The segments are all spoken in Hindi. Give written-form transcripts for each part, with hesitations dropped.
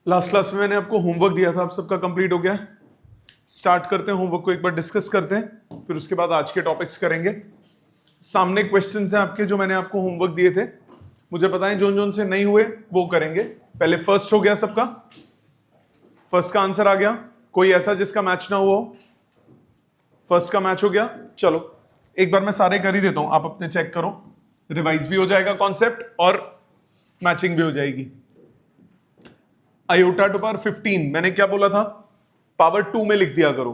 लास्ट क्लास में मैंने आपको होमवर्क दिया था, आप सबका कंप्लीट हो गया? स्टार्ट करते हैं होमवर्क को, एक बार डिस्कस करते हैं, फिर उसके बाद आज के टॉपिक्स करेंगे। सामने क्वेश्चंस हैं आपके जो मैंने आपको होमवर्क दिए थे, मुझे पता है जोन जोन से नहीं हुए वो करेंगे। पहले फर्स्ट हो गया सबका, फर्स्ट का आंसर आ गया। कोई ऐसा जिसका मैच ना हुआ हो? फर्स्ट का मैच हो गया। चलो एक बार मैं सारे कर ही देता हूं, आप अपने चेक करो, रिवाइज भी हो जाएगा कॉन्सेप्ट और मैचिंग भी हो जाएगी। आयोटा टू पावर 15 मैंने क्या बोला था? पावर 2 में लिख दिया करो।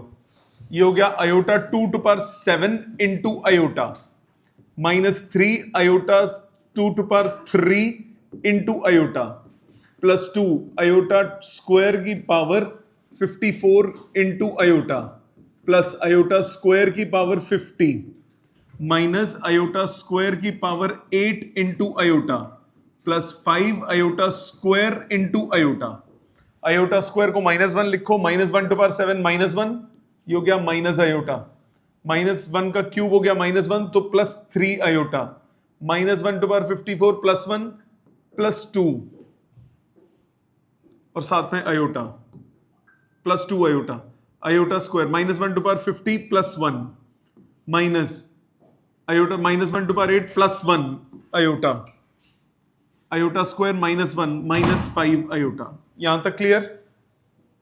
ये हो गया iota 2 to power 7 into iota minus 3 iota 2 to power 3 into iota plus 2 iota square की power 54 into iota plus iota square की पावर 50 माइनस आयोटा स्क्वायर की power 8 into iota plus 5 iota square into iota. Iota square को -1 लिखो, -1 टू पावर 7 -1, ये हो गया माइनस आयोटा, -1 का क्यूब हो गया -1 तो plus 3 iota, -1 to power 54 plus 1 plus 2 और साथ में iota plus 2 iota, iota square -1 to power 50 plus 1 minus iota -1 to power 8 plus 1 iota, iota square -1 minus 5 iota. यहां तक क्लियर?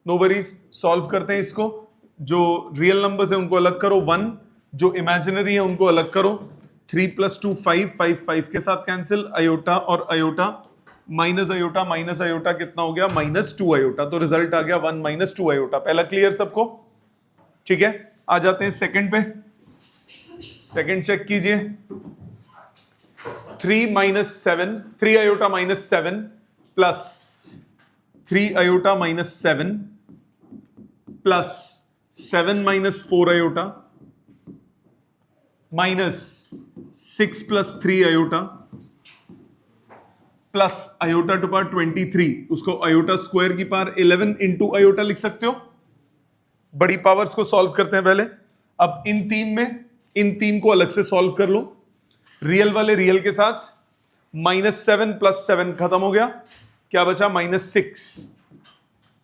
No worries. सॉल्व करते हैं इसको। जो रियल नंबर्स है उनको अलग करो 1, जो इमेजिनरी है उनको अलग करो। 3 + 2 5, 5 के साथ कैंसिल, आयोटा और आयोटा माइनस आयोटा कितना हो गया? -2 आयोटा। तो रिजल्ट आ गया 1 - 2 आयोटा। पहला क्लियर सबको? ठीक है, आ जाते हैं सेकंड पे। सेकंड चेक कीजिए। 3 iota -7 plus 3 iota -7 plus 7 - 4 iota minus 6 + 3 iota plus iota to power 23, उसको आयोटा स्क्वायर की पावर 11 इंटू आयोटा लिख सकते हो। बड़ी पावर्स को सॉल्व करते हैं पहले। अब इन तीन को अलग से सॉल्व कर लो। रियल वाले रियल के साथ, -7 + 7 खत्म हो गया, क्या बचा? -6।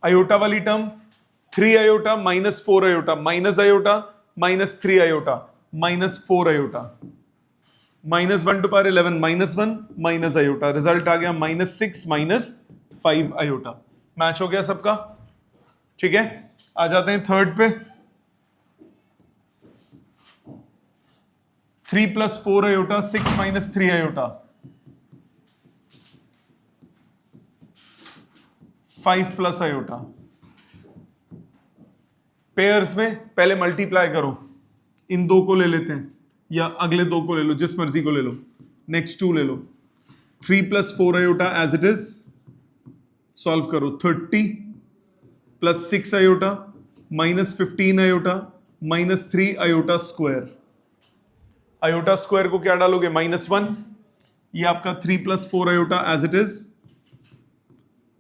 आयोटा वाली term 3 iota -4 iota minus iota -3 iota -4 iota -1 to power 11 -1 minus iota. Result आ गया -6 -5 आयोटा। मैच हो गया सबका? ठीक है, आ जाते हैं थर्ड पे। 3 + 4 आयोटा 6 - 3 आयोटा 5 + आयोटा। पेयर्स में पहले मल्टीप्लाई करो, इन दो को ले लेते हैं या अगले दो को ले लो, जिस मर्जी को ले लो। नेक्स्ट 2 ले लो। 3 + 4 iota as it is, solve करो। 30 + 6 iota -15 iota -3 iota square. Iota square को क्या डालोगे? -1। ये आपका 3 + 4 iota as it is.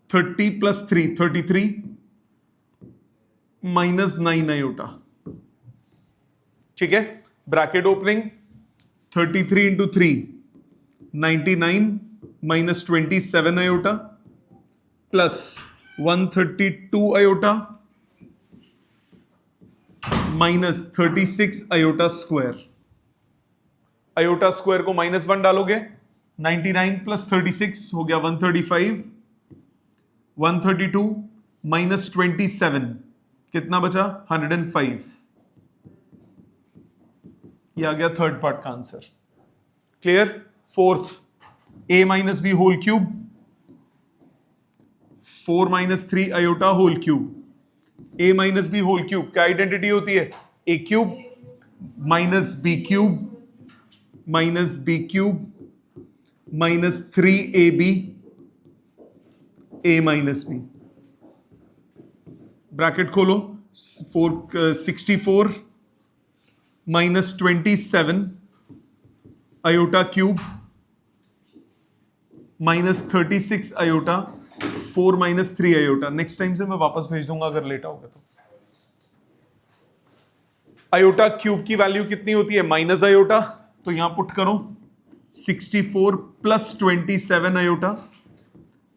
30 + 3 33 -9 iota. ठीक है, bracket opening. 33 × 3 99 -27 iota plus 132 iota -36 iota square. Iota square को -1 डालोगे, 99 + 36 हो गया 135, 132 -27 कितना बचा? 105। ये आ गया थर्ड पार्ट का answer. Clear? Fourth, a - b whole cube 4 - 3 iota whole cube. a - b whole cube क्या आइडेंटिटी होती है? a cube -b cube -3ab a - b। Bracket खोलो। 64 -27 iota cube -36 iota 4 - 3 iota. Next time से मैं वापस भेज दूंगा अगर लेट आओगे तो। आयोटा क्यूब की वैल्यू कितनी होती है? माइनस आयोटा, तो यहां पुट करो 64 + 27 iota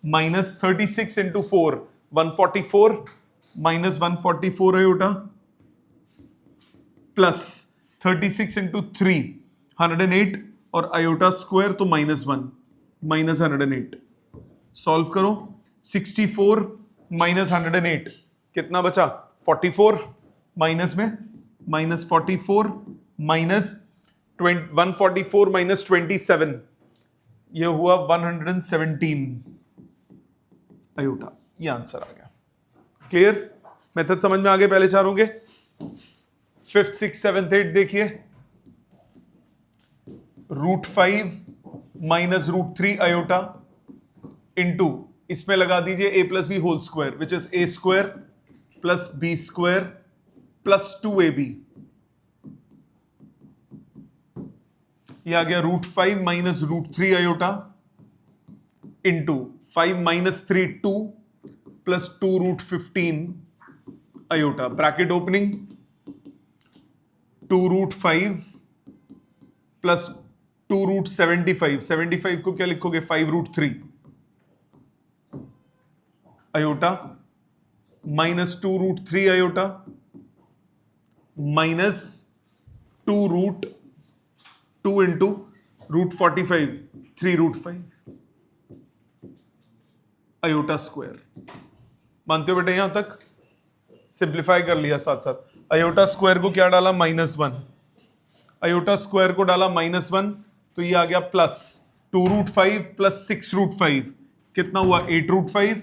-36 × 4 144 minus 144 iota plus 36 into 3 108 और आयोटा स्क्वायर तो -1 माइनस 108। सॉल्व करो 64 माइनस 108 कितना बचा 44 माइनस में माइनस 44 माइनस 144 माइनस 27 ये हुआ 117 आयोटा। ये आंसर आ गया। क्लियर? मेथड समझ में आ गए पहले चारों के। 5th 6th 7th 8 देखिए √5 माइनस √3 आयोटा इंटू इसमें लगा दीजिए a plus b whole square which is a square plus b square plus 2ab। ये आ गया √5 minus √3 iota into 5 minus 3 2 plus 2√15 iota bracket opening 2√5 plus 2√75 75 को क्या लिखोगे 5√3 iota minus 2√3 iota minus 2√2 into √45 3√5 iota square. मानते हो बेटे यहां तक? सिंप्लीफाई कर लिया साथ साथ। आयोटा स्क्वायर को क्या डाला -1 आयोटा स्क्वायर को डाला -1 तो ये आ गया प्लस 2√5 प्लस 6√5 कितना हुआ 8√5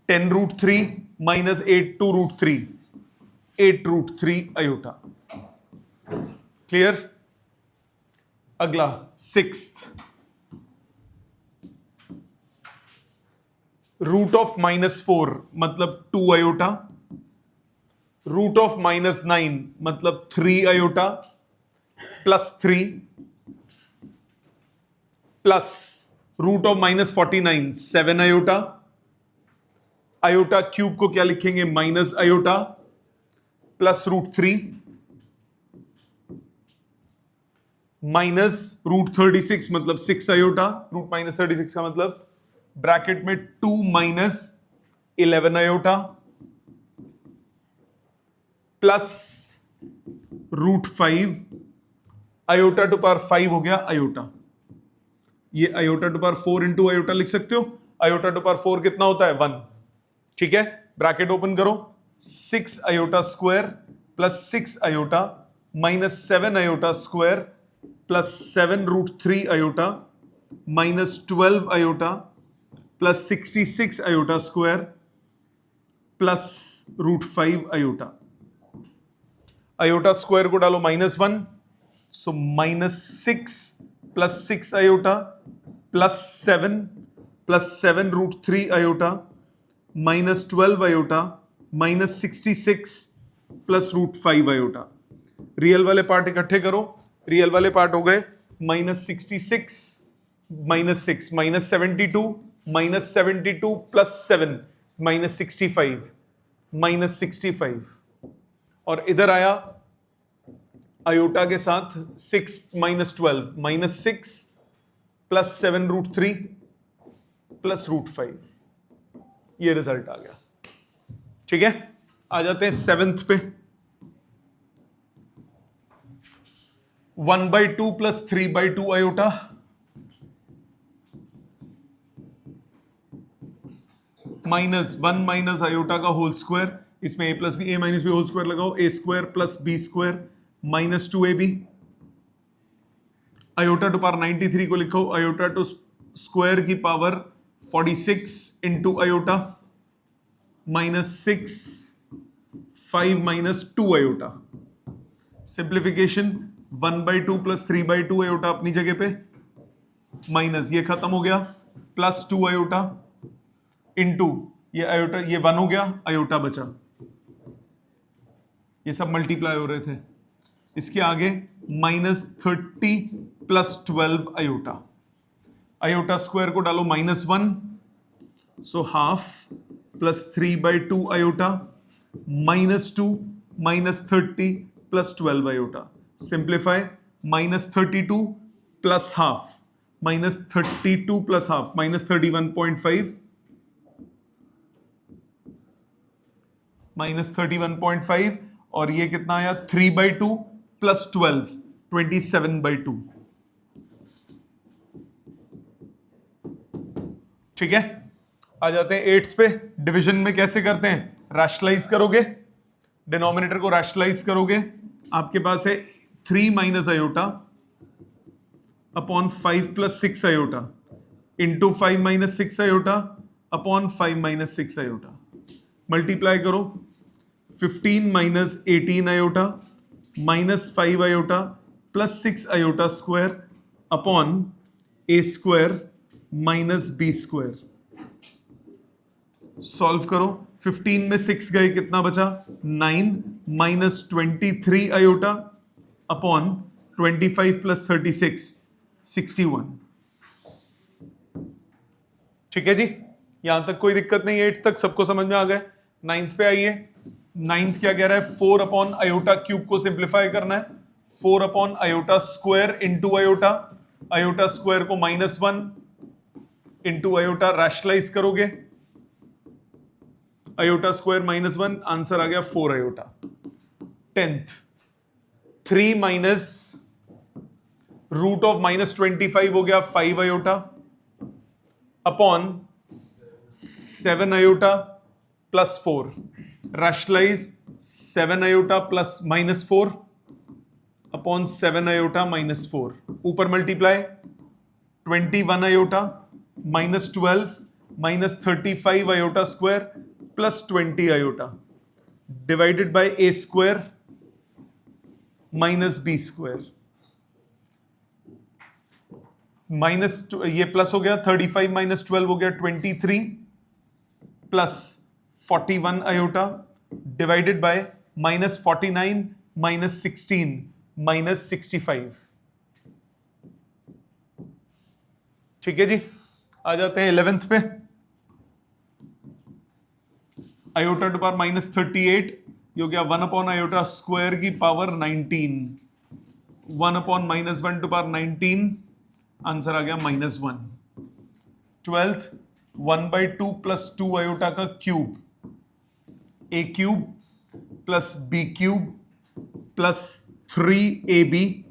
10√3 माइनस 8 2√3 8√3 आयोटा। क्लियर? अगला 6th रूट ऑफ -4 मतलब 2 आयोटा रूट ऑफ -9 मतलब 3 iota plus 3 plus root of -49 7 iota iota cube को क्या लिखेंगे माइनस आयोटा प्लस √3 माइनस √36 मतलब 6 आयोटा रूट -36 का मतलब ब्रैकेट में 2 minus 11 iota plus √5 iota to power 5 हो गया आयोटा। ये iota to power 4 into iota लिख सकते हो। आयोटा टू पावर 4 कितना होता है 1। ठीक है ब्रैकेट ओपन करो 6 iota square plus 6 iota minus 7 iota square plus 7√3 iota minus 12 iota plus 66 iota square plus √5 iota. Iota square को डालो -1 सो -6 plus 6 iota plus 7 √3 iota minus 12 iota minus 66 plus √5 iota. Real वाले पार्ट इकट्ठे करो। रियल वाले पार्ट हो गए -66 -6 -72 -72 प्लस 7 -65 और इधर आया आयोटा के साथ 6 -12 -6 प्लस 7√3 प्लस √5। ये रिजल्ट आ गया। ठीक है आ जाते हैं 7th पे 1/2 प्लस 3/2 आयोटा -1 माइनस आयोटा का होल स्क्वायर इसमें a plus b a minus b whole square लगाओ a square plus b square minus 2ab iota to power 93 को लिखो आयोटा टू स्क्वायर की power 46 into iota -6 5 minus 2 iota. Simplification 1/2 plus 3/2 iota अपनी जगह पे माइनस ये खत्म हो गया प्लस 2 आयोटा इंटू ये आयोटा ये 1 हो गया आयोटा बचा। ये सब मल्टीप्लाई हो रहे थे। इसके आगे -30 प्लस 12 आयोटा आयोटा स्क्वायर को डालो -1 so half plus 3/2 iota -2 -30 plus 12 iota. Simplify -32 plus half -32 plus half -31.5 -31.5 और ये कितना आया 3/2 प्लस 12 27/2। ठीक है, आ जाते हैं 8th पे। डिवीजन में कैसे करते हैं, रैशनलाइज करोगे, डिनोमिनेटर को रैशनलाइज करोगे, आपके पास है 3 minus iota upon 5 plus 6 iota into 5 minus 6 iota upon 5 minus 6 iota, multiply करो 15 minus 18 iota minus 5 iota plus 6 iota square upon A square minus B square. Solve करो, 15 में 6 गए, कितना बचा 9 माइनस 23 आयोटा अपॉन 25 प्लस 36 61। ठीक है जी, यहां तक कोई दिक्कत नहीं है, 8 तक सबको समझ में आ गए। 9th पे आइए, 9th क्या कह रहा है, 4 अपॉन आयोटा क्यूब को सिंप्लीफाई करना है, 4 upon iota square into iota, iota square को -1 इंटू आयोटा, रैशनलाइज करोगे, आयोटा स्क्वायर -1, आंसर आ गया 4 iota. 10th 3 minus root of -25 हो गया 5 iota upon 7 iota plus 4, rationalise 7 iota plus -4 upon 7 iota -4, ऊपर multiply 21 iota -12 -35 iota square plus 20 iota divided by a square minus B square, minus ये प्लस हो गया 35 माइनस 12 हो गया 23 plus 41 iota divided by -49 minus 16 minus 65। ठीक है जी, आ जाते हैं 11th पे। आयोटा टू पावर -38 ये हो गया 1 अपॉन आयोटा स्क्वायर की power 19, 1 upon -1 to power 19, answer आ गया -1। 12th 1/2 प्लस 2 आयोटा का cube, A cube plus B cube plus 3ab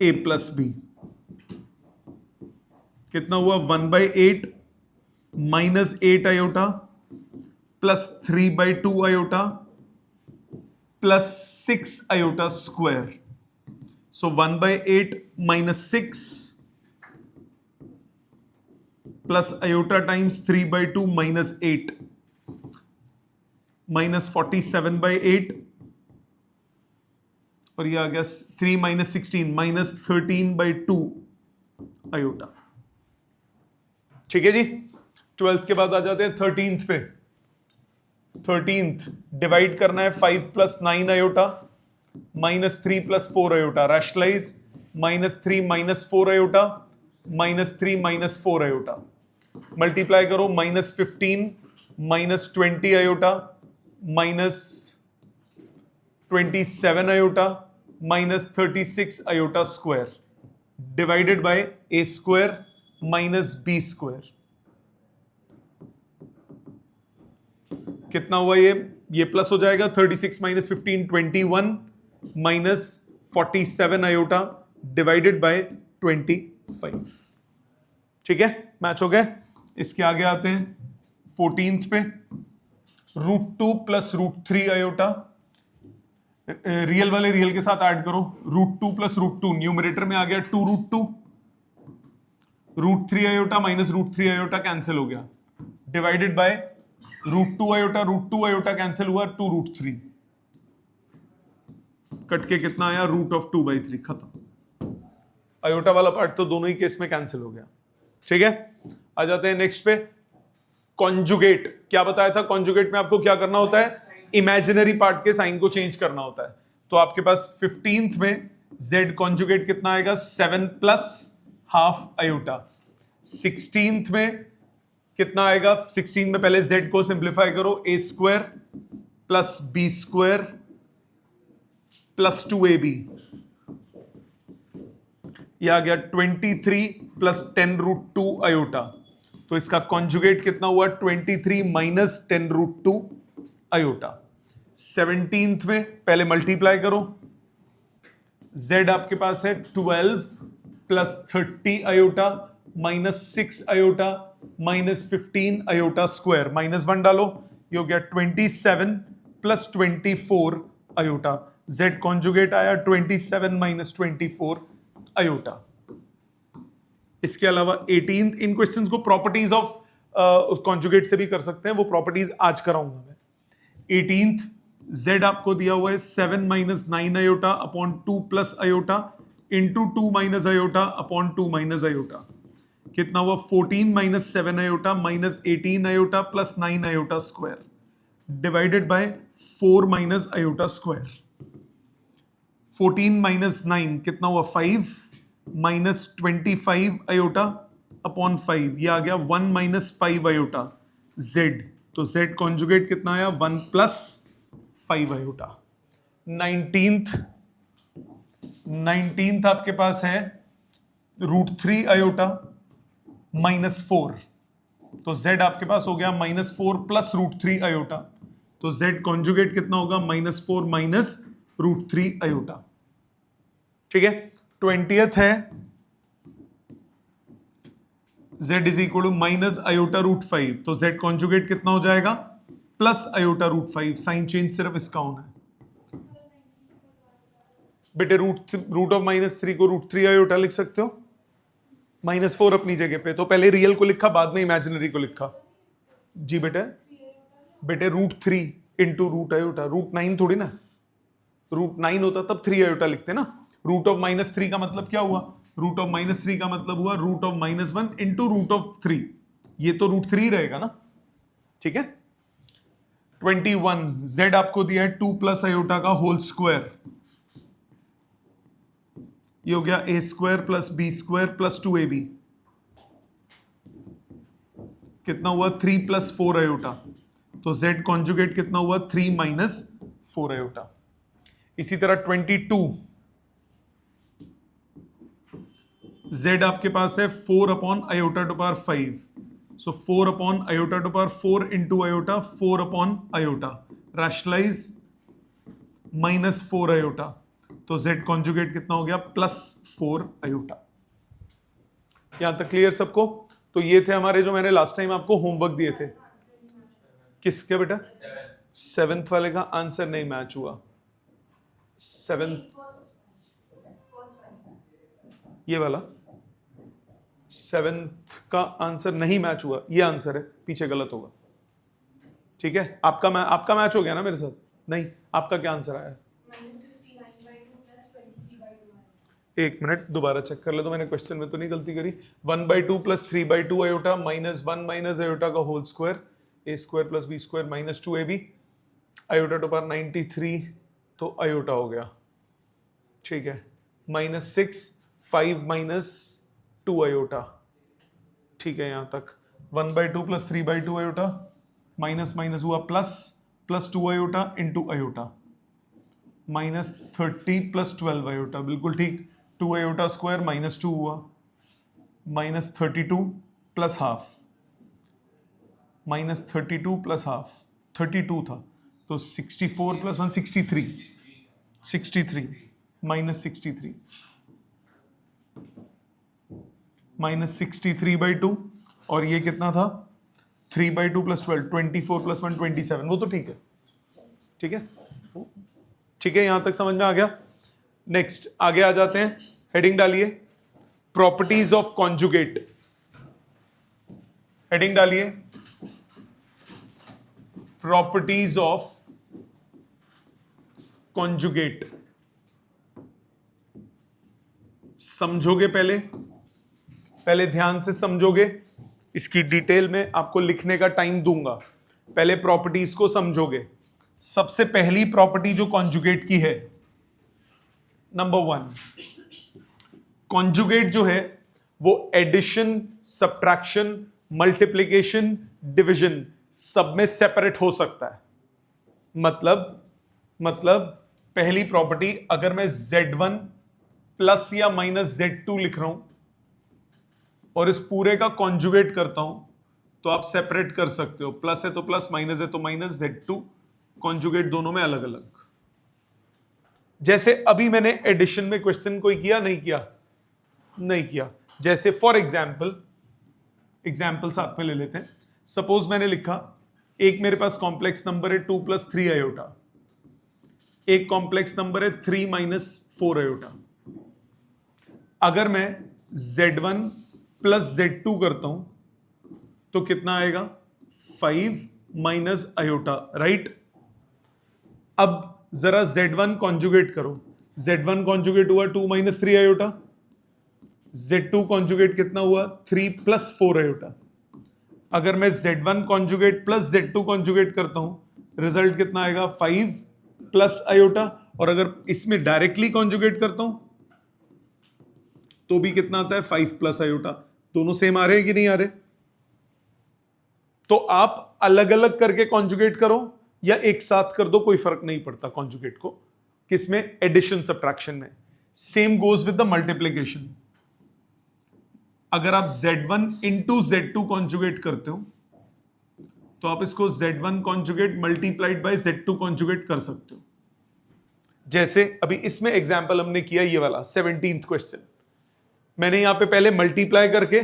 A plus B, कितना हुआ 1/8 minus 8 iota plus 3/2 iota plus 6 iota square, so 1/8 minus 6 plus iota times 3/2 minus 8 minus 47/8 और ये आ गया 3 माइनस 16 माइनस 13/2 आयोटा। ठीक है जी, 12th के बाद आ जाते हैं 13th पे। 13th डिवाइड करना है 5 plus 9 iota -3 plus 4 iota, rationalise -3 minus 4 iota -3 minus 4 iota, multiply करो -15 -20 iota -27 iota -36 iota square divided by a square minus B square. कितना हुआ ये प्लस हो जाएगा 36 minus 15 21 minus 47 iota divided by 25। ठीक है, मैच हो गए। इसके आगे आते हैं 14th पे, √2 प्लस √3 आयोटा, रियल वाले रियल के साथ ऐड करो, √2 प्लस √2 न्यूमरेटर में आ गया 2√2, √3 आयोटा माइनस √3 आयोटा कैंसिल हो गया डिवाइडेड बाय √2 आयोटा कैंसिल हुआ 2√3, कट के कितना आया √2/3, खत्म। आयोटा वाला पार्ट तो दोनों ही केस में कैंसिल हो गया। ठीक है, आ जाते हैं नेक्स्ट पे, कॉन्जुगेट। क्या बताया था, कॉन्जुगेट में आपको क्या करना होता है, इमेजिनरी पार्ट के साइन को चेंज करना होता है। तो आपके पास 15th में z कॉन्जुगेट कितना आएगा 7 प्लस हाफ आयोटा, 16th में कितना आएगा, 16 में पहले z को सिंप्लीफाई करो, a square plus b square plus 2ab, यह आ गया 23 प्लस 10√2 आयोटा, तो इसका कॉन्जुगेट कितना हुआ 23 माइनस 10√2 आयोटा। 17th में पहले मल्टीप्लाई करो, z आपके पास है 12 plus 30 iota minus 6 iota minus 15 iota square, -1 डालो, ये हो गया 27 प्लस 24 आयोटा। z कॉन्जुगेट आया 27 माइनस 24 आयोटा। इसके अलावा 18th, इन क्वेश्चंस को प्रॉपर्टीज ऑफ कॉन्जुगेट से भी कर सकते हैं, वो प्रॉपर्टीज आज कराऊंगा मैं। 18th, z आपको दिया हुआ है 7 minus 9 iota upon 2 plus iota into 2 minus iota upon 2 minus iota, कितना हुआ 14 minus 7 iota minus 18 iota plus 9 iota square divided bye 4 minus iota square. 14 minus 9 कितना हुआ 5 माइनस 25 आयोटा अपॉन 5, ये आ गया 1 माइनस 5 आयोटा z, तो z कॉन्जुगेट कितना आया 1 प्लस 5 आयोटा। 19th आपके पास है √3 आयोटा माइनस 4, तो z आपके पास हो गया -4 प्लस √3 आयोटा, तो z कॉन्जुगेट कितना होगा -4 माइनस √3 आयोटा। ठीक है। 20th है z is equal to minus iota √5, तो z कॉन्जुगेट कितना हो जाएगा प्लस आयोटा √5, साइन चेंज सिर्फ इसका होना है बेटे। रूट ऑफ -3 को √3 आयोटा लिख सकते हो, -4 अपनी जगह पे, तो पहले रियल को लिखा बाद में इमेजिनरी को लिखा। जी बेटे √3 इंटू रूट आयोटा, √9 थोड़ी ना, √9 होता तब 3 आयोटा लिखते ना। रूट ऑफ -3 का मतलब क्या हुआ, रूट ऑफ -3 का मतलब हुआ root of -1 into root of 3, ये तो √3 रहेगा ना। ठीक है। 21, z आपको दिया है 2 प्लस आयोटा का होल स्क्वायर, ये हो गया a square plus b square plus 2ab, कितना हुआ 3 प्लस 4 आयोटा, तो z कॉन्जुगेट कितना हुआ 3 माइनस 4 आयोटा। इसी तरह 22, z आपके पास है 4 upon iota to power 5, so 4 upon iota to power 4 into iota 4 upon iota, rationalise -4 iota, तो z कॉन्जुगेट कितना हो गया +4 आयोटा। यहां तक क्लियर सबको? तो ये थे हमारे जो मैंने लास्ट टाइम आपको होमवर्क दिए थे। किसके बेटा? 7th वाले का आंसर नहीं मैच हुआ। 7th ये वाला 7th का आंसर नहीं मैच हुआ, ये आंसर है, पीछे गलत होगा। ठीक है। आपका मैच हो गया ना मेरे साथ? नहीं, आपका क्या आंसर आया? एक मिनट दोबारा चेक कर ले, तो मैंने क्वेश्चन में तो नहीं गलती करी। 1/2 plus 3/2 iota minus 1 minus iota का whole square, a square plus b square minus 2ab iota to power 93, तो आयोटा हो गया। ठीक है। -6 5 माइनस 2 आयोटा। ठीक है यहां तक। 1/2 प्लस 3/2 आयोटा माइनस माइनस हुआ plus 2 iota into iota -30 plus 12 iota, बिल्कुल ठीक। 2 आयोटा स्क्वायर -2 हुआ, -32 प्लस हाफ, -32 प्लस हाफ 32 था, तो 64 प्लस 1 63 -63 -63/2, और ये कितना था 3/2 प्लस 12 24 प्लस 1 27, वो तो ठीक है। ठीक है, ठीक है, यहां तक समझ में आ गया। नेक्स्ट आगे आ जाते हैं, हेडिंग डालिए प्रॉपर्टीज ऑफ कॉन्जुगेट। हेडिंग डालिए प्रॉपर्टीज ऑफ कॉन्जुगेट। समझोगे पहले ध्यान से समझोगे, इसकी डिटेल में आपको लिखने का टाइम दूंगा। पहले प्रॉपर्टीज को समझोगे। सबसे पहली प्रॉपर्टी जो कॉन्जुगेट की है, नंबर 1, कॉन्जुगेट जो है वो एडिशन, सब्ट्रैक्शन, मल्टीप्लिकेशन, डिवीजन सब में सेपरेट हो सकता है। मतलब पहली प्रॉपर्टी, अगर मैं Z1 प्लस या माइनस Z2 लिख रहा हूं और इस पूरे का कॉन्जुगेट करता हूं, तो आप सेपरेट कर सकते हो, प्लस है तो प्लस, माइनस है तो माइनस, Z2 कॉन्जुगेट दोनों में अलग अलग। जैसे अभी मैंने एडिशन में क्वेश्चन कोई किया नहीं किया, नहीं किया। जैसे फॉर एग्जाम्पल साथ में ले लेते हैं। सपोज मैंने लिखा एक मेरे पास कॉम्प्लेक्स नंबर है 2 + 3 आयोटा, एक कॉम्प्लेक्स नंबर है 3 - 4 आयोटा। अगर मैं Z1 + Z2 करता हूं तो कितना आएगा? 5 - आयोटा, राइट। अब जरा Z1 कॉन्जुगेट करो। Z1 कॉन्जुगेट हुआ 2 - 3 आयोटा, Z2 कॉन्जुगेट कितना हुआ? 3 + 4 आयोटा। अगर मैं Z1 conjugate plus Z2 conjugate करता हूं, रिजल्ट कितना आएगा? 5 + आयोटा। और अगर इसमें डायरेक्टली कॉन्जुगेट करता हूं तो भी कितना आता है? 5 + आयोटा। दोनों सेम आ रहे हैं कि नहीं आ रहे? तो आप अलग अलग करके कॉन्जुगेट करो या एक साथ कर दो, कोई फर्क नहीं पड़ता कॉन्जुगेट को। किसमें? एडिशन सब्ट्रैक्शन में। Same goes with the multiplication. अगर आप Z1 * Z2 कॉन्जुगेट करते हो तो आप इसको Z1 conjugate multiplied by Z2 conjugate कर सकते हो। जैसे अभी इसमें एग्जांपल हमने किया ये वाला 17th क्वेश्चन, मैंने यहां पे पहले मल्टीप्लाई करके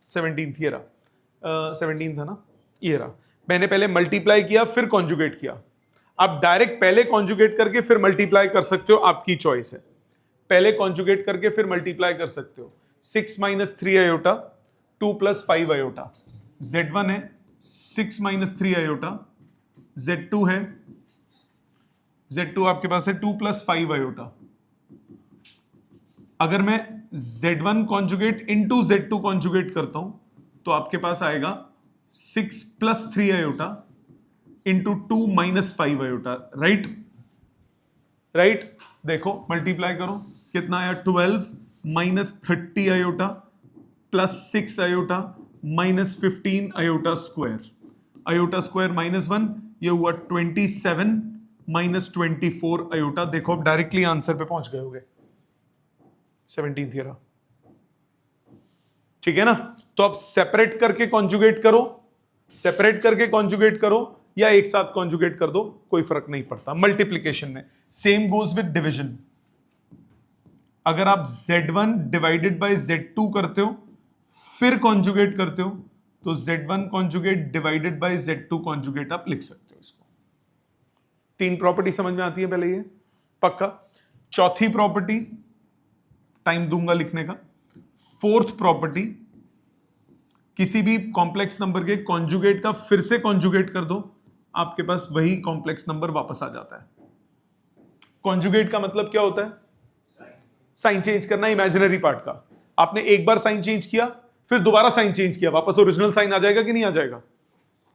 17th ये रहा, 17 था ना, ये रहा। मैंने पहले मल्टीप्लाई किया फिर कॉन्जुगेट किया। आप डायरेक्ट पहले कॉन्जुगेट करके फिर मल्टीप्लाई कर सकते हो, आपकी चॉइस है। पहले कॉन्जुगेट करके फिर मल्टीप्लाई कर सकते हो। 6 - 3 आयोटा, 2 + 5 आयोटा। Z1 है 6 - 3 आयोटा, Z2 है, Z2 आपके पास है 2 + 5 आयोटा। अगर मैं Z1 कॉन्जुगेट * Z2 कॉन्जुगेट करता हूं तो आपके पास आएगा 6 + 3 आयोटा × 2 - 5 आयोटा, राइट। राइट, देखो मल्टीप्लाई करो, कितना आया? 12 - 30 iota plus 6 iota -15 iota square. Iota square -1, ये हुआ 27 - 24 आयोटा। देखो अब डायरेक्टली आंसर पे पहुंच गए होगे। 17th ईयर, ठीक है ना। तो आप सेपरेट करके कॉन्जुगेट करो, सेपरेट करके कॉन्जुगेट करो या एक साथ कॉन्जुगेट कर दो, कोई फर्क नहीं पड़ता मल्टीप्लिकेशन में। Same goes with division. अगर आप Z1 डिवाइडेड बाय Z2 करते हो फिर कॉन्जुगेट करते हो तो Z1 conjugate divided by Z2 conjugate आप लिख सकते हो। इसको 3 प्रॉपर्टी समझ में आती है पहले ये, पक्का। चौथी प्रॉपर्टी टाइम दूंगा लिखने का। 4th प्रॉपर्टी, किसी भी कॉम्प्लेक्स नंबर के कॉन्जुगेट का फिर से कॉन्जुगेट कर दो, आपके पास वही कॉम्प्लेक्स नंबर वापस आ जाता है। कॉन्जुगेट का मतलब क्या होता है? साइन चेंज करना इमेजिनरी पार्ट का। आपने एक बार साइन चेंज किया फिर दोबारा साइन चेंज किया, वापस ओरिजिनल साइन आ जाएगा कि नहीं आ जाएगा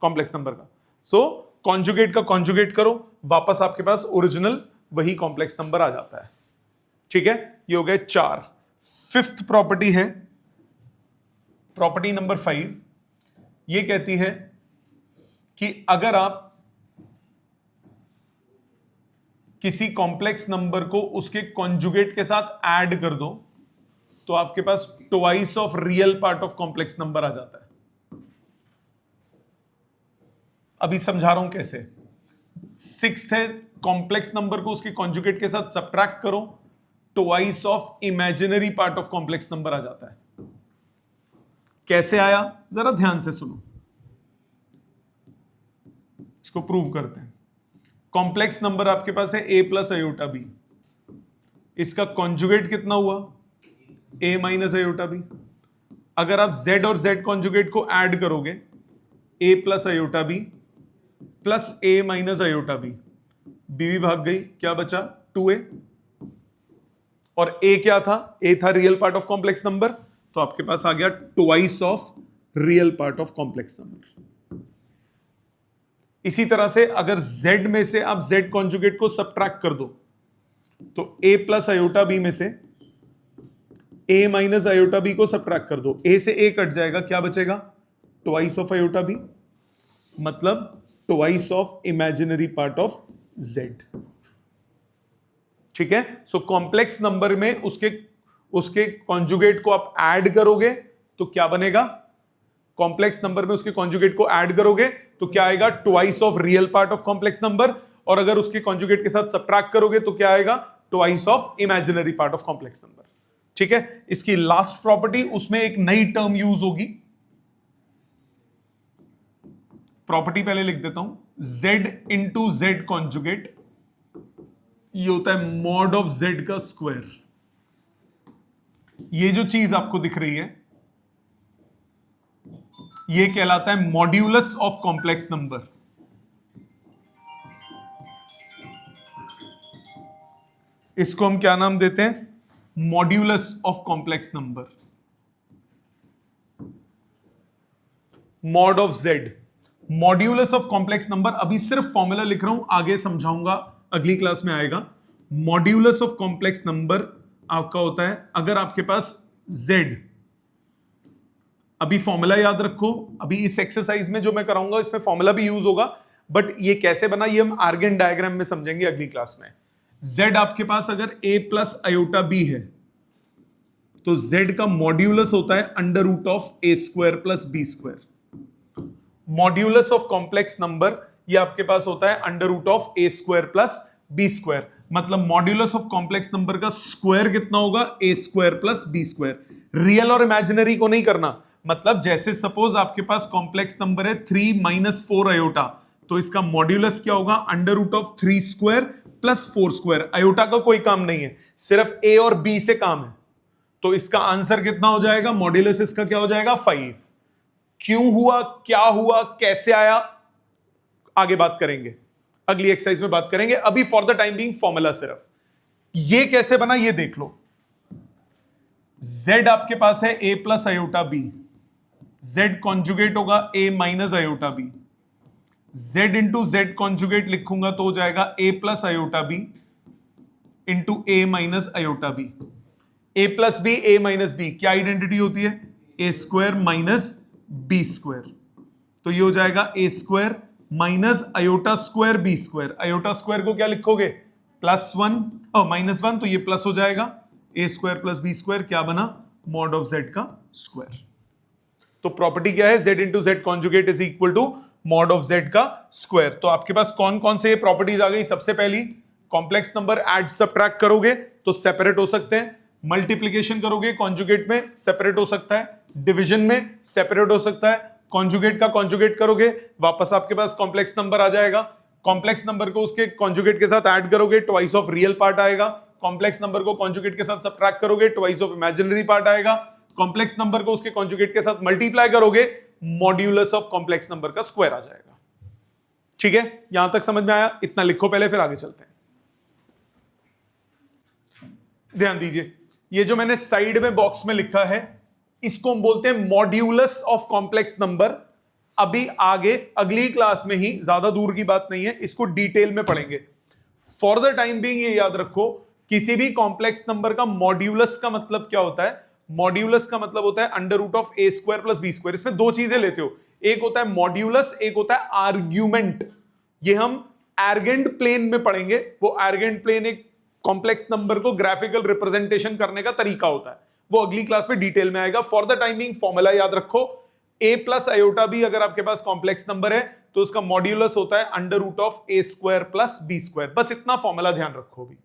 कॉम्प्लेक्स नंबर का? सो कॉन्जुगेट का कॉन्जुगेट करो, वापस आपके पास ओरिजिनल वही कॉम्प्लेक्स नंबर आ जाता है। ठीक है, ये हो गए 4। 5th प्रॉपर्टी है प्रॉपर्टी नंबर 5। ये कहती है कि अगर आप किसी कॉम्प्लेक्स नंबर को उसके कॉन्जुगेट के साथ ऐड कर दो तो आपके पास twice of real part of complex number आ जाता है। अभी समझा रहा हूं कैसे। 6th है, कॉम्प्लेक्स नंबर को उसके कॉन्जुगेट के साथ सब्ट्रैक्ट करो, twice of imaginary part of complex number आ जाता है। कैसे आया जरा ध्यान से सुनो, इसको प्रूव करते हैं। कॉम्प्लेक्स नंबर आपके पास है a + आयोटा b, इसका कॉन्जुगेट कितना हुआ? a - iota b। अगर आप z और z कॉन्जुगेट को ऐड करोगे, a + iota b plus a - iota b, b भी भाग गई, क्या बचा? 2a। और a क्या था? a था real part of complex number, तो आपके पास आ गया twice of real part of complex number. इसी तरह से अगर z में से आप z कॉन्जुगेट को सब्ट्रैक्ट कर दो तो a + आयोटा b में से a - आयोटा b को सब्ट्रैक्ट कर दो, a से a कट जाएगा, क्या बचेगा? ट्वाइस ऑफ आयोटा b, मतलब twice of imaginary part of z। ठीक है, सो कॉम्प्लेक्स नंबर में उसके कॉन्जुगेट को आप ऐड करोगे तो क्या बनेगा? कॉम्प्लेक्स नंबर में उसके कॉन्जुगेट को ऐड करोगे तो क्या आएगा, twice of real part of complex number, और अगर उसके कॉन्जुगेट के साथ सब्ट्रैक्ट करोगे तो क्या आएगा, twice of imaginary part of complex number. ठीक है, इसकी लास्ट प्रॉपर्टी, उसमें एक नई टर्म यूज होगी, प्रॉपर्टी पहले लिख देता हूं, z इंटू जेड कॉन्जुगेट, ये होता है मॉड ऑफ z का स्क्वायर। ये जो चीज आपको दिख रही है ये कहलाता है मॉड्यूलस ऑफ कॉम्प्लेक्स नंबर। इसको हम क्या नाम देते हैं, modulus of complex number, mod of z। Modulus of complex number, अभी सिर्फ फॉर्मूला लिख रहा हूं, आगे समझाऊंगा, अगली क्लास में आएगा। मॉड्यूलस ऑफ कॉम्प्लेक्स नंबर आपका होता है अगर आपके पास z, अभी फॉर्मूला याद रखो, अभी इस एक्सरसाइज में जो मैं कराऊंगा इसमें फॉर्मूला भी यूज होगा, बट ये कैसे बना ये हम आर्गन डायग्राम में समझेंगे अगली क्लास में। z आपके पास अगर a प्लस आयोटा b है तो z का मॉड्यूलस होता है under root of a square plus b square. Modulus of complex number ये आपके पास होता है under root of a square plus b square, मतलब मॉड्यूलस ऑफ कॉम्प्लेक्स नंबर का स्क्वायर कितना होगा, a square plus b square. Real और इमेजिनरी को नहीं करना, मतलब जैसे सपोज आपके पास कॉम्प्लेक्स नंबर है 3 माइनस 4 आयोटा, तो इसका मॉड्यूलस क्या होगा, under root of 3 square plus 4 square. Iota का कोई काम नहीं है, सिर्फ a और b से काम है, तो इसका आंसर कितना हो जाएगा, मॉड्यूलस इसका क्या हो जाएगा, 5। क्यों हुआ, क्या हुआ, कैसे आया, आगे बात करेंगे, अगली एक्सरसाइज में बात करेंगे। अभी for the time being formula सिर्फ ये कैसे बना ये देख लो। z आपके पास है a plus iota b, z conjugate होगा a minus iota b, z into z conjugate लिखूंगा तो हो जाएगा a plus iota b into a minus iota b। a plus b, a minus b क्या आइडेंटिटी होती है, a square minus b square, तो ये हो जाएगा a square minus iota square b square. Iota square को क्या लिखोगे, +1 और -1, तो ये प्लस हो जाएगा, a square plus b square क्या बना, मॉड ऑफ z का स्क्वायर। तो प्रॉपर्टी क्या है, z into z conjugate is equal to mod of z का स्क्वायर। तो आपके पास कौन कौन से प्रॉपर्टीज आ गई, सबसे पहली कॉम्प्लेक्स नंबर ऐड सब्ट्रैक्ट करोगे तो सेपरेट हो सकते हैं, मल्टीप्लीकेशन करोगे कॉन्जुगेट में सेपरेट हो सकता है, डिवीजन में सेपरेट हो सकता है, कॉन्जुगेट का कॉन्जुगेट करोगे वापस आपके पास कॉम्प्लेक्स नंबर आ जाएगा, कॉम्प्लेक्स नंबर को उसके कॉन्जुगेट के साथ ऐड करोगे ट्वाइस ऑफ रियल पार्ट आएगा, कॉम्प्लेक्स नंबर को कॉन्जुगेट के साथ सब्ट्रैक्ट करोगे ट्वाइस ऑफ इमेजिनरी पार्ट आएगा, कॉम्प्लेक्स नंबर को उसके कॉन्जुगेट के साथ मल्टीप्लाई करोगे मॉड्यूलस ऑफ कॉम्प्लेक्स नंबर का स्क्वायर आ जाएगा। ठीक है, यहां तक समझ में आया, इतना लिखो पहले फिर आगे चलते हैं। ध्यान दीजिए, ये जो मैंने साइड में बॉक्स में लिखा है इसको हम बोलते हैं मॉड्यूलस ऑफ कॉम्प्लेक्स नंबर। अभी आगे अगली क्लास में ही, ज्यादा दूर की बात नहीं है, इसको डिटेल में पढ़ेंगे। फॉर द टाइम बीइंग ये याद रखो, किसी भी कॉम्प्लेक्स नंबर का मॉड्यूलस का मतलब क्या होता है, मॉड्यूलस का मतलब होता है under root of a square plus b square. इसमें दो चीजें लेते हो, एक होता है मॉड्यूलस, एक होता है आर्ग्यूमेंट। ये हम आर्गेंट प्लेन में पढ़ेंगे। वो आर्गेंट प्लेन एक कॉम्प्लेक्स नंबर को ग्राफिकल रिप्रेजेंटेशन करने का तरीका होता है, वो अगली क्लास में डिटेल में आएगा। फॉर द टाइमिंग फॉर्मूला याद रखो, a प्लस आयोटा b अगर आपके पास कॉम्प्लेक्स नंबर है तो उसका मॉड्यूलस होता है under root of a square plus b square. बस इतना फॉर्मूला ध्यान रखो भी,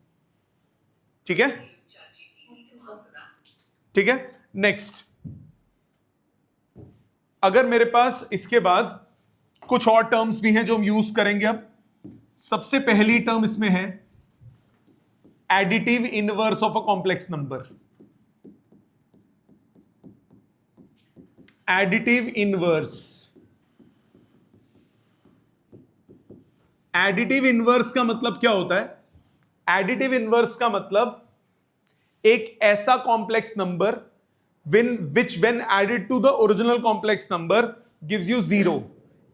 ठीक है, ठीक है। नेक्स्ट, अगर मेरे पास इसके बाद कुछ और टर्म्स भी हैं जो हम यूज करेंगे। अब सबसे पहली टर्म इसमें है additive inverse of a complex number. Additive inverse, additive inverse का मतलब क्या होता है, एडिटिव इनवर्स का मतलब एक ऐसा complex number which when added to the original complex number gives you 0।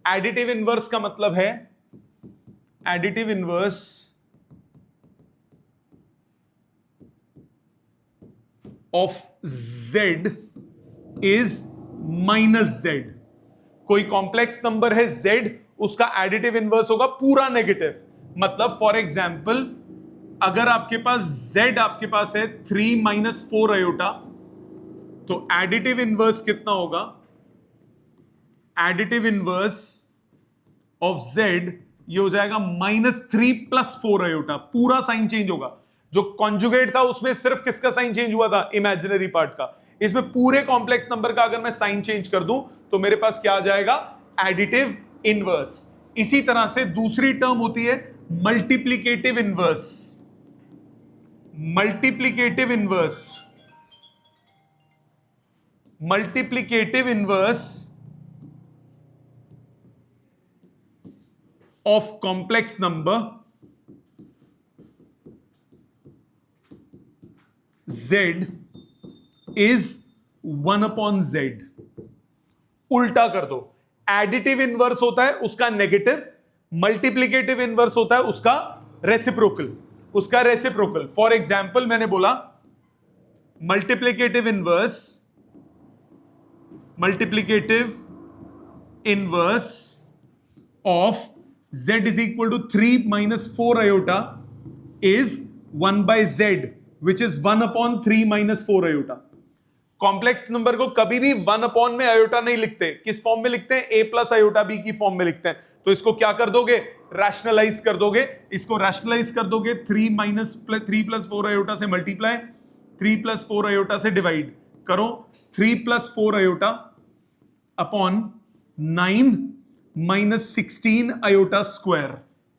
additive inverse का मतलब है, additive inverse of z is minus z। कोई कॉम्प्लेक्स नंबर है z, उसका एडिटिव इनवर्स होगा पूरा नेगेटिव। मतलब फॉर एग्जाम्पल अगर आपके पास z आपके पास है 3 माइनस 4 आयोटा, तो एडिटिव इनवर्स कितना होगा, एडिटिव इनवर्स ऑफ z ये हो जाएगा -3 + 4 आयोटा। पूरा साइन चेंज होगा। जो कॉन्जुगेट था उसमें सिर्फ किसका साइन चेंज हुआ था? इमेजिनरी पार्ट का। इसमें पूरे कॉम्प्लेक्स नंबर का अगर मैं साइन चेंज कर दूं तो मेरे पास क्या आ जाएगा? Additive inverse. इसी तरह से दूसरी टर्म होती है multiplicative inverse. Multiplicative inverse, multiplicative inverse of complex number z is 1/z। उल्टा कर दो, एडिटिव इनवर्स होता है उसका नेगेटिव, मल्टीप्लिकेटिव इनवर्स होता है उसका रेसिप्रोकल। उसका रेसिप्रोकल फॉर एग्जाम्पल मैंने बोला multiplicative inverse of z is equal to 3 - 4 iota is 1/z which is 1/3 - 4 iota। Complex number को कभी भी 1 में आयोटा नहीं लिखते। किस फॉर्म में लिखते हैं? a + आयोटा b की फॉर्म में लिखते हैं। तो इसको क्या कर दोगे? रैशनलाइज कर दोगे। इसको रैशनलाइज कर दोगे 3 + 4 आयोटा से मल्टीप्लाई, 3 + 4 आयोटा से डिवाइड करो। 3 + 4 iota upon 9 - 16 iota square,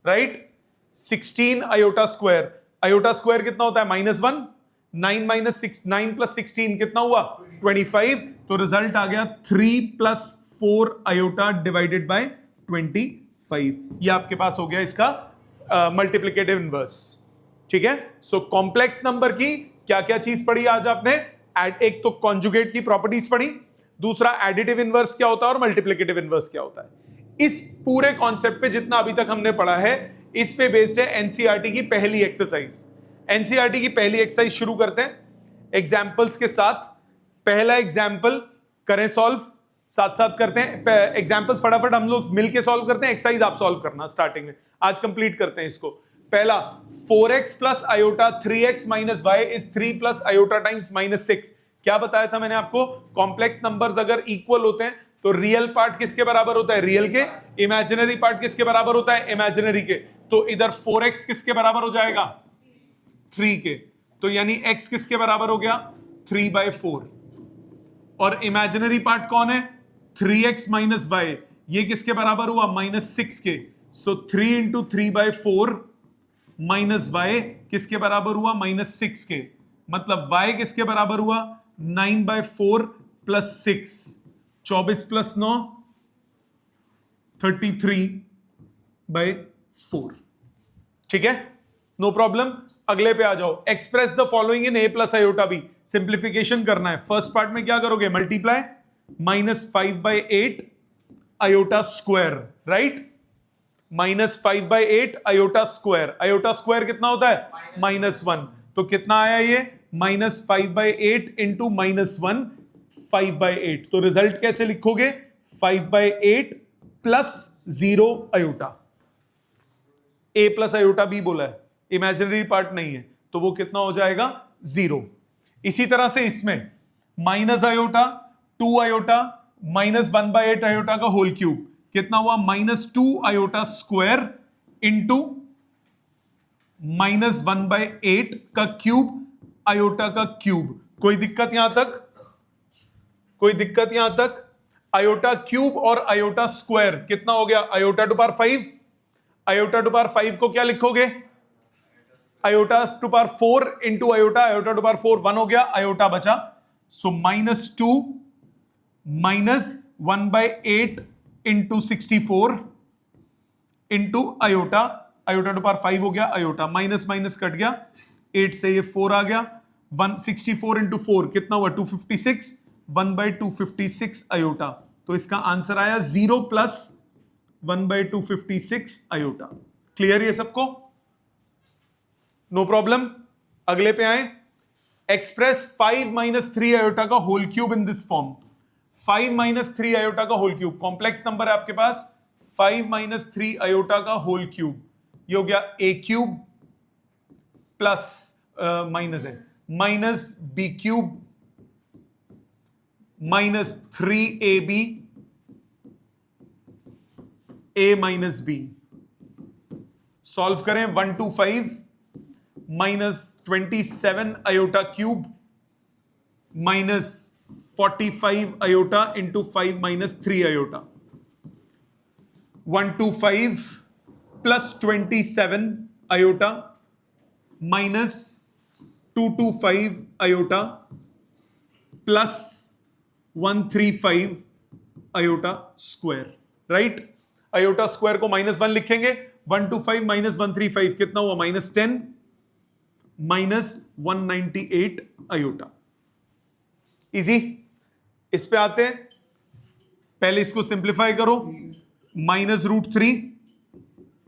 right? 16 iota square. Iota square कितना होता है? -1। 9 + 16 कितना हुआ? 25। तो रिजल्ट आ गया 3 + 4 आयोटा डिवाइडेड बाय 25। ये आपके पास हो गया इसका मल्टीप्लिकेटिव इनवर्स। ठीक है। सो कॉम्प्लेक्स नंबर की क्या क्या चीज पढ़ी आज आपने? एक तो कॉन्जुगेट की प्रॉपर्टीज पढ़ी, दूसरा एडिटिव इनवर्स क्या होता है और मल्टीप्लिकेटिव इनवर्स क्या होता है। इस पूरे कॉन्सेप्ट पे जितना अभी तक हमने पढ़ा है इस पे बेस्ड है एनसीईआरटी की पहली एक्सरसाइज। एनसीईआरटी की पहली एक्सरसाइज शुरू करते हैं एग्जाम्पल्स के साथ। पहला एग्जाम्पल करें सॉल्व, साथ साथ करते हैं एग्जाम्पल्स। फटाफट हम लोग मिलके सॉल्व करते हैं। एक्सरसाइज आप सॉल्व करना स्टार्टिंग में, आज कंप्लीट करते हैं इसको। पहला 4x + iota 3x - y is 3 + iota times -6। क्या बताया था मैंने आपको? कॉम्प्लेक्स नंबर्स अगर इक्वल होते हैं तो रियल पार्ट किसके बराबर होता है? रियल के। इमेजिनरी पार्ट किसके बराबर होता है? इमेजिनरी के। तो इधर 4x किसके बराबर हो जाएगा? 3 के। तो यानी x किसके बराबर हो गया? 3/4। और इमेजिनरी पार्ट कौन है? 3x - y। ये किसके बराबर हुआ? -6 के। सो 3 × 3/4 माइनस y किसके बराबर हुआ? -6 के। मतलब y किसके बराबर हुआ? 9/4 + 6, 24 + 9 33/4। ठीक है, नो प्रॉब्लम। अगले पे आ जाओ। Express the following in a + iota b। Simplification करना है। फर्स्ट पार्ट में क्या करोगे? Multiply -5/8 iota square, right? -5/8 iota square. Iota square कितना होता है? -1। तो कितना आया ये? -5/8 × -1 5/8। तो रिजल्ट कैसे लिखोगे? 5/8 + 0 आयोटा। a + आयोटा b बोला है, इमेजिनरी पार्ट नहीं है, तो वो कितना हो जाएगा? 0। इसी तरह से इसमें माइनस आयोटा 2 आयोटा -1/8 आयोटा का होल क्यूब कितना हुआ? -2 आयोटा स्क्वायर इंटू -1/8 का क्यूब आयोटा का क्यूब। कोई दिक्कत यहां तक? कोई दिक्कत यहां तक? आयोटा क्यूब और आयोटा स्क्वायर कितना हो गया? Iota to power 5। Iota to power 5 को क्या लिखोगे? Iota to power 4 into iota. Iota to power 4 1 हो गया, आयोटा बचा। So -2 -1/8 into 64 into iota. Iota to power 5 हो गया, आयोटा माइनस माइनस कट गया, 8 से ये 4 आ गया। 164 इंटू 4 कितना हुआ? 256। 1/256 आयोटा। तो इसका आंसर आया 0 + 1/256 आयोटा। क्लियर ये सबको? No problem. अगले पे आए। एक्सप्रेस 5 - 3 आयोटा का whole cube in this form. 5 - 3 iota का होल क्यूब कॉम्प्लेक्स नंबर है आपके पास। 5 - 3 आयोटा का होल क्यूब ये हो गया a³ प्लस माइनस है -b³ -3ab ए माइनस बी। सॉल्व करें, 125 minus 27 iota cube minus 45 iota into 5 minus 3 iota. 125 plus 27 iota minus 225 iota plus 135 iota square, right. Iota square को -1 लिखेंगे। 125 माइनस 135 कितना हुआ? -10 माइनस 198 आयोटा। इजी। इस पे आते हैं, पहले इसको सिंप्लीफाई करो। -√3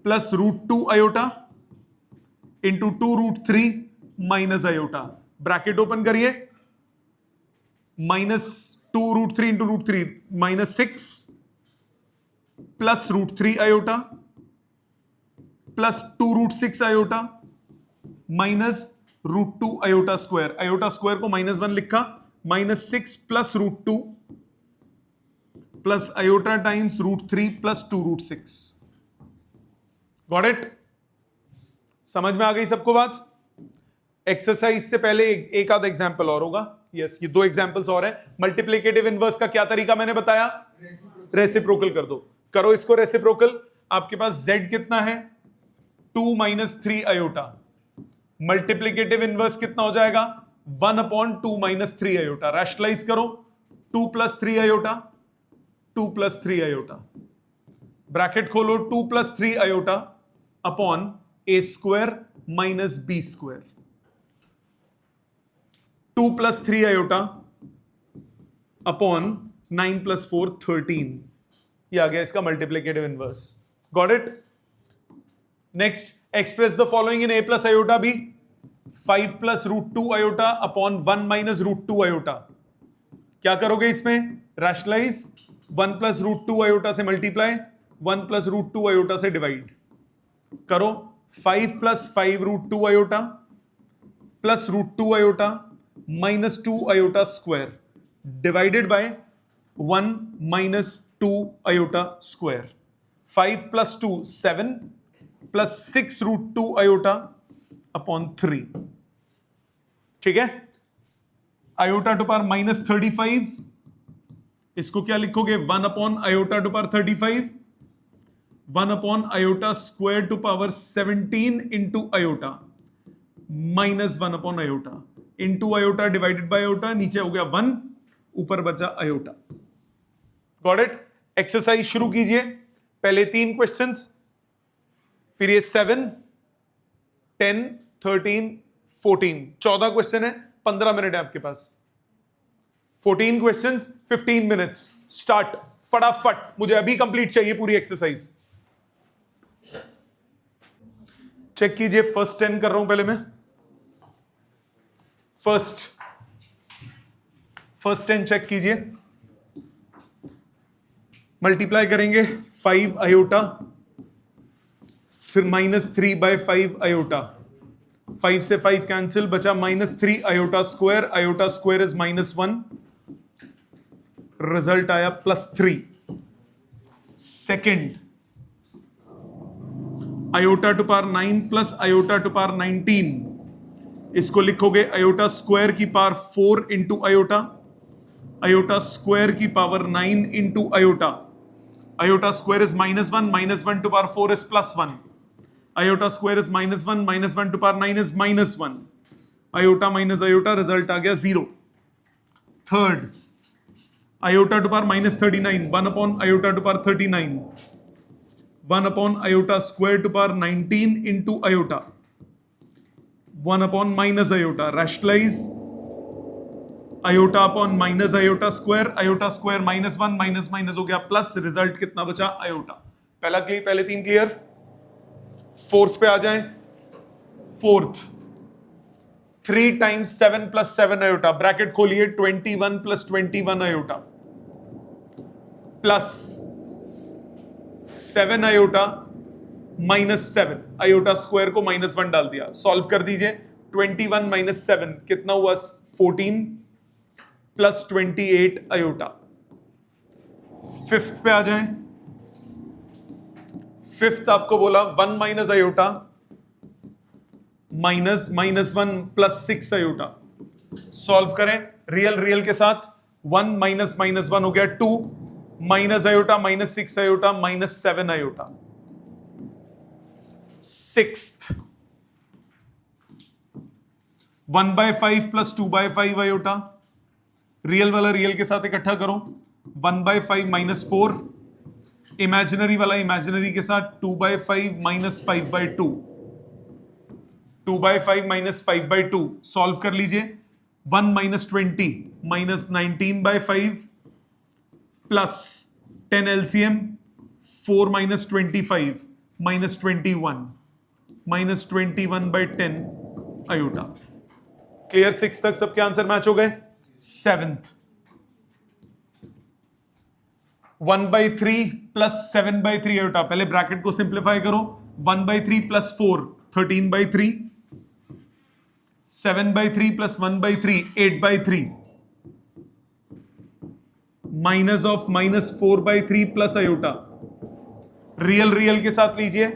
plus √2 iota into 2√3 minus iota. Bracket open करिए, -2√3 into √3 -6 plus √3 iota plus 2√6 iota minus √2 iota square. Iota square को -1 लिखा। -6 plus √2 plus iota times √3 plus 2√6। Got it? समझ में आ गई सबको बात? एक्सरसाइज से पहले एक आधा एग्जाम्पल और होगा। यस, ये 2 एग्जाम्पल्स और हैं। मल्टीप्लिकेटिव इनवर्स का क्या तरीका मैंने बताया? रेसिप्रोकल कर दो। करो इसको रेसिप्रोकल। आपके पास z कितना है? 2 माइनस 3 आयोटा। मल्टीप्लिकेटिव इनवर्स कितना हो जाएगा? 1/2 माइनस 3 आयोटा। रैशनलाइज करो, 2 plus 3 iota, 2 plus 3 iota. Bracket खोलो, 2 plus 3 iota upon A square minus B square. 2 plus 3 iota upon 9 plus 4 13। ये आ गया इसका multiplicative inverse. Got it? Next, express the following in a plus iota B. 5 plus √2 iota upon 1 minus √2 iota. क्या करोगे इसमें? रैशनलाइज। 1 प्लस √2 आयोटा से मल्टीप्लाई, 1 प्लस √2 आयोटा से डिवाइड करो। 5 plus 5 √2 iota plus √2 iota minus 2 iota square divided bye 1 minus 2 iota square. 5 plus 2 7 plus 6 √2 iota upon 3। ठीक है? आयोटा टू पावर -35, इसको क्या लिखोगे? 1 upon iota to power 35, 1 upon iota square to power 17 into iota minus 1 upon iota into iota divided by iota. नीचे हो गया 1, ऊपर बचा आयोटा। Got it? एक्सरसाइज शुरू कीजिए। पहले 3 क्वेश्चंस, फिर ये 7, 10, 13, 14। 14 क्वेश्चन है, 15 मिनट है आपके पास। 14 क्वेश्चंस, 15 मिनट्स। स्टार्ट फटाफट, मुझे अभी कंप्लीट चाहिए पूरी एक्सरसाइज। चेक कीजिए, फर्स्ट 10 कर रहा हूं पहले मैं। फर्स्ट 10 चेक कीजिए। मल्टीप्लाई करेंगे 5 आयोटा, फिर -3/5 आयोटा। 5 से 5 कैंसिल, बचा -3 iota square. Iota square is -1, result आया +3। Second, iota to power 9 plus iota to power 19। इसको लिखोगे आयोटा स्क्वायर की power 4 into iota, iota square की power 9 into iota. Iota square is -1, -1 to power 4 is +1। Iota square is -1, -1 to power 9 is -1। Iota minus iota, result आ गया 0। Third, iota to power -39, 1 upon iota to power 39, 1 upon iota square to power 19 into iota, 1 upon minus iota. Rationalise, iota upon minus iota square -1 minus minus हो गया प्लस। रिजल्ट कितना बचा? आयोटा। पहले 3 क्लियर। फोर्थ पे आ जाएं। Fourth, 3 times 7 plus 7 iota. Bracket खोलिए, 21 plus 21 iota plus 7 iota -7। Iota square को -1 डाल दिया। सॉल्व कर दीजिए। 21 माइनस 7 कितना हुआ? 14 प्लस 28 आयोटा। फिफ्थ पे आ जाएं। फिफ्थ आपको बोला 1 minus iota minus -1 plus 6 iota. Solve करें रियल रियल के साथ। 1 माइनस -1 हो गया 2, minus iota -6 iota -7 iota. Sixth 1/5 plus 2/5 iota. Real वाला रियल के साथ इकट्ठा करो। 1/5 -4, इमेजिनरी वाला इमेजिनरी के साथ 2/5 -5/2। 2/5 -5/2 सॉल्व कर लीजिए। 1 - 20 -19/5 प्लस 10 एलसीएम 4 - 25 -21 -21/10 आयोटा। क्लियर? 6 तक सबके आंसर मैच हो गए। Seventh 1/3 plus 7/3 iota. पहले ब्रैकेट को सिंप्लीफाई करो। 1/3 plus 4 13/3, 7/3 plus 1/3 8/3, minus of -4/3 plus iota. Real real के साथ लीजिए।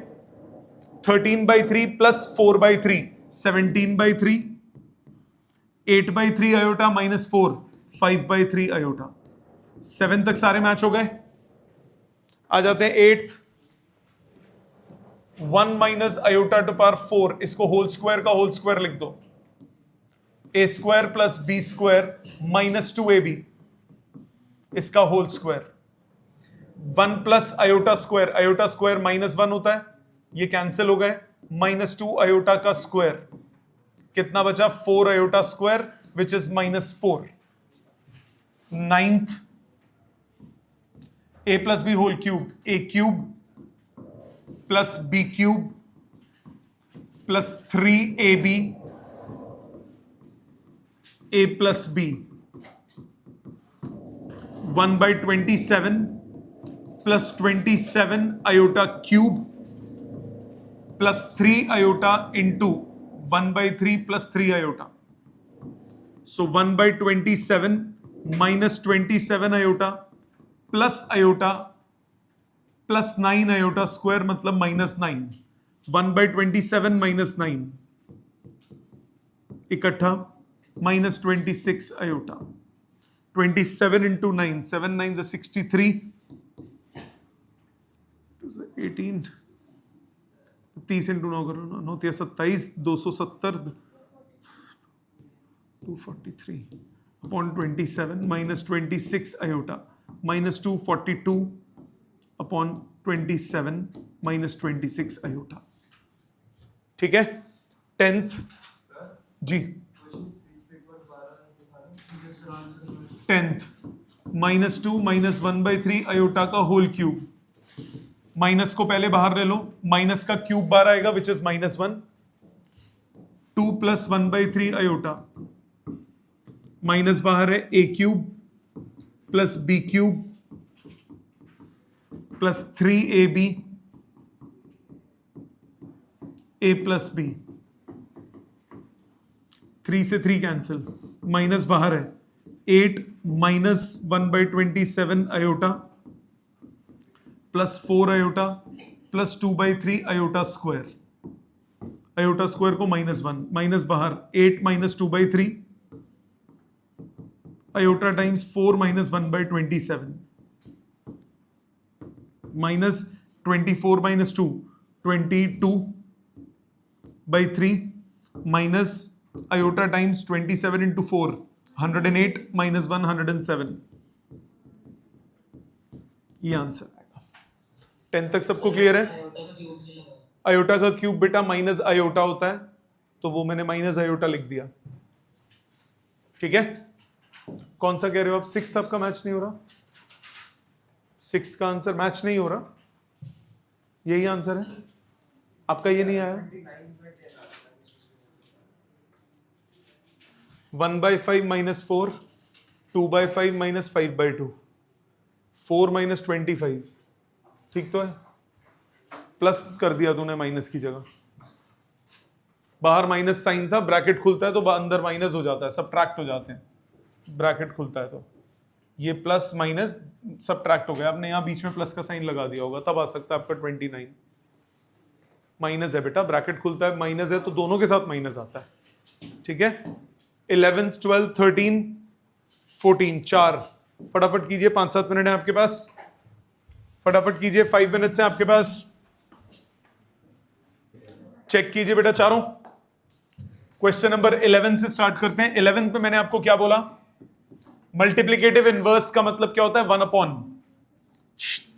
13/3 प्लस 4/3 17/3, 8/3 आयोटा -4 5/3 आयोटा। 7 तक सारे मैच हो गए। आ जाते हैं 8th 1 minus iota to power 4, इसको होल स्क्वायर का होल स्क्वायर लिख दो। a square plus b square -2ab, इसका whole square. 1 plus iota square -1 होता है, ये कैंसिल हो गए। -2 आयोटा का स्क्वायर, कितना बचा? 4 iota square which is -4। 9th a plus b whole cube, a cube plus b cube plus 3ab a plus b 1/27 plus 27 iota cube plus 3 iota into 1/3 plus 3 iota. So 1/27 -27 iota plus iota plus 9 iota square मतलब -9। 1/27 -9 इकट्ठा -26 आयोटा। 27 इंटू 9, 7 9 is 63, 18, 30 इंटू 9 करो, 9 27, 270, 243 अपॉन 27 -26 आयोटा -242 अपॉन 27 -26 आयोटा। ठीक है? 10th जी 10th -2 -1/3 आयोटा का होल क्यूब। माइनस को पहले बाहर ले लो, माइनस का क्यूब बाहर आएगा which is -1। 2 plus 1/3 iota, minus बाहर है, a cube plus b cube plus 3ab a plus b। 3 से 3 कैंसिल, माइनस बाहर है। 8 minus 1/27 iota plus 4 iota plus 2/3 iota square. Iota square को -1, माइनस बाहर। 8 minus 2/3 iota times 4 minus 1/27 minus 24 minus 2 22/3 minus iota times 27 into 4 108 minus 1 107। ये आंसर आएगा। 10 तक सबको क्लियर है? आयोटा का क्यूब बेटा माइनस आयोटा होता है, तो वो मैंने माइनस आयोटा लिख दिया। ठीक है? कौन सा कह रहे हो आप? 6th आपका मैच नहीं हो रहा? 6th का आंसर मैच नहीं हो रहा, यही आंसर है आपका। ये नहीं आया? 1/5 - 4, 2/5 - 5/2, 4 - 25। ठीक तो है? प्लस कर दिया तूने माइनस की जगह। बाहर माइनस साइन था, ब्रैकेट खुलता है तो अंदर माइनस हो जाता है, सबट्रैक्ट हो जाते हैं। ब्रैकेट खुलता है तो ये प्लस माइनस सबट्रैक्ट हो गया। आपने यहां बीच में प्लस का साइन लगा दिया होगा, तब आ सकता है आपका 29। माइनस है बेटा, ब्रैकेट खुलता है, माइनस है तो दोनों के साथ माइनस आता है, ठीक है। 11th 12th 13 14 4, फटाफट कीजिए, 5-7 मिनट है आपके पास, फटाफट कीजिए, 5 मिनट्स है आपके पास, चेक कीजिए बेटा चारों। क्वेश्चन नंबर 11 से स्टार्ट करते हैं। 11 पे मैंने आपको क्या बोला, मल्टीप्लीकेटिव इनवर्स का मतलब क्या होता है, 1 अपॉन,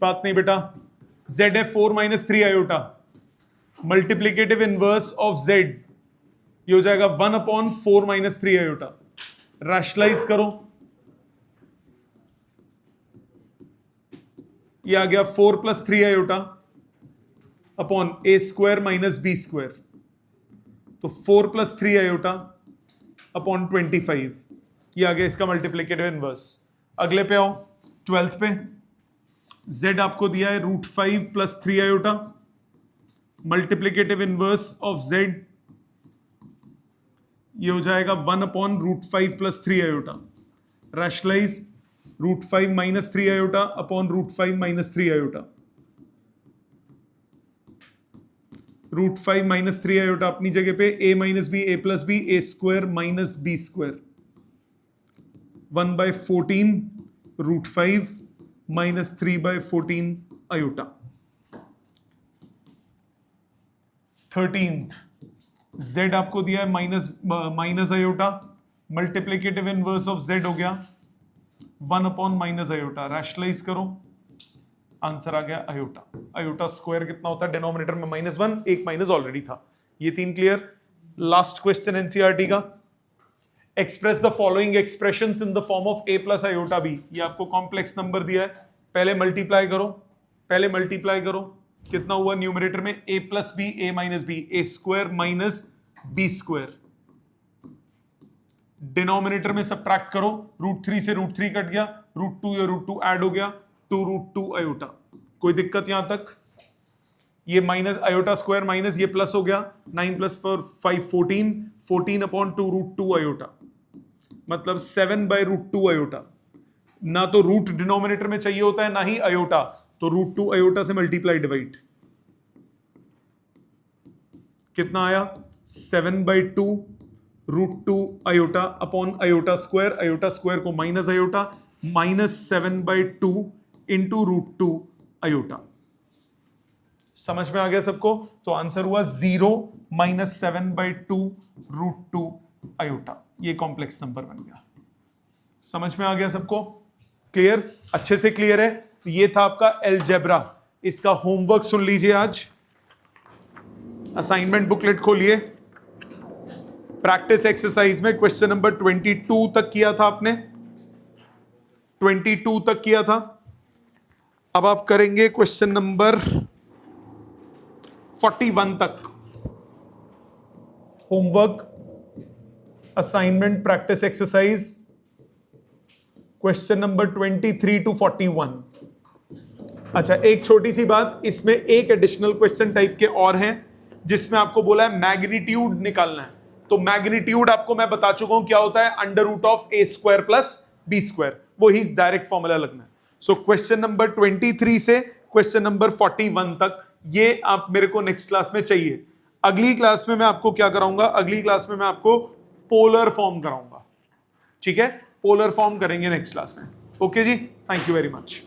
बात नहीं बेटा, z है 4 - 3 iota, multiplicative inverse of z ये हो जाएगा 1 अपॉन 4 - 3 आयोटा। रैशनलाइज करो, ये आ गया 4 + 3 आयोटा अपॉन a² - b², तो 4 + 3 आयोटा अपॉन 25, ये आ गया इसका मल्टीप्लीकेटिव इनवर्स। अगले पे आओ, 12th पे, z आपको दिया है √5 + 3 iota, multiplicative inverse of z ये हो जाएगा 1 upon √5 + 3 iota. Rationalise, √5 - 3 iota upon √5 - 3 iota, √5 - 3 आयोटा अपनी जगह पे, a - b a + b a² - b², 1/14 √5 - 3/14 iota. 13th z आपको दिया है minus iota, multiplicative inverse of z हो गया 1 अपॉन माइनस आयोटा। रैशनलाइज करो, आंसर आ गया आयोटा। आयोटा स्क्वायर कितना होता है, डिनोमिनेटर में -1, एक माइनस ऑलरेडी था। ये 3 क्लियर। लास्ट क्वेश्चन एनसीईआरटी का, express the following expressions in the form of a + iota b। ये आपको कॉम्प्लेक्स नंबर दिया है, पहले मल्टीप्लाई करो, कितना हुआ न्यूमरेटर में, a + b a - b a² - b², denominator में सबट्रैक्ट करो, √3 से √3 कट गया, √2 या √2 ऐड हो गया, 2√2 आयोटा। कोई दिक्कत यहां तक, ये माइनस आयोटा स्क्वायर माइनस ये प्लस हो गया, 9 + 4 5 14, 14 अपॉन 2√2 आयोटा, मतलब 7/√2 आयोटा। ना तो रूट डिनोमिनेटर में चाहिए होता है ना ही आयोटा, तो √2 आयोटा से मल्टीप्लाई डिवाइड, कितना आया 7/2 √2 आयोटा अपॉन आयोटा स्क्वायर को माइनस आयोटा, -7/2 इंटू √2 आयोटा। समझ में आ गया सबको? तो आंसर हुआ 0 - 7/2 √2 आयोटा। ये कॉम्प्लेक्स नंबर बन गया। समझ में आ गया सबको? क्लियर? अच्छे से क्लियर है? तो ये था आपका अलजेब्रा। इसका होमवर्क सुन लीजिए आज, असाइनमेंट बुकलेट खोलिए, प्रैक्टिस एक्सरसाइज में क्वेश्चन नंबर 22 तक किया था आपने, 22 तक किया था। अब आप करेंगे क्वेश्चन नंबर 41 तक। Homework, assignment, practice exercise, question number 23 to 41। अच्छा, एक छोटी सी बात, इसमें एक एडिशनल क्वेश्चन टाइप के और हैं जिसमें आपको बोला है मैग्नीट्यूड निकालना है। तो मैग्नीट्यूड आपको मैं बता चुका हूं क्या होता है, √(a² + b², वही डायरेक्ट फॉर्मूला लगना है। सो क्वेश्चन नंबर 23 से क्वेश्चन नंबर 41 तक ये आप मेरे को नेक्स्ट क्लास में चाहिए। अगली क्लास में मैं आपको क्या कराऊंगा, अगली क्लास में मैं आपको पोलर फॉर्म कराऊंगा। ठीक है, पोलर फॉर्म करेंगे नेक्स्ट क्लास में। ओके जी, थैंक यू वेरी मच।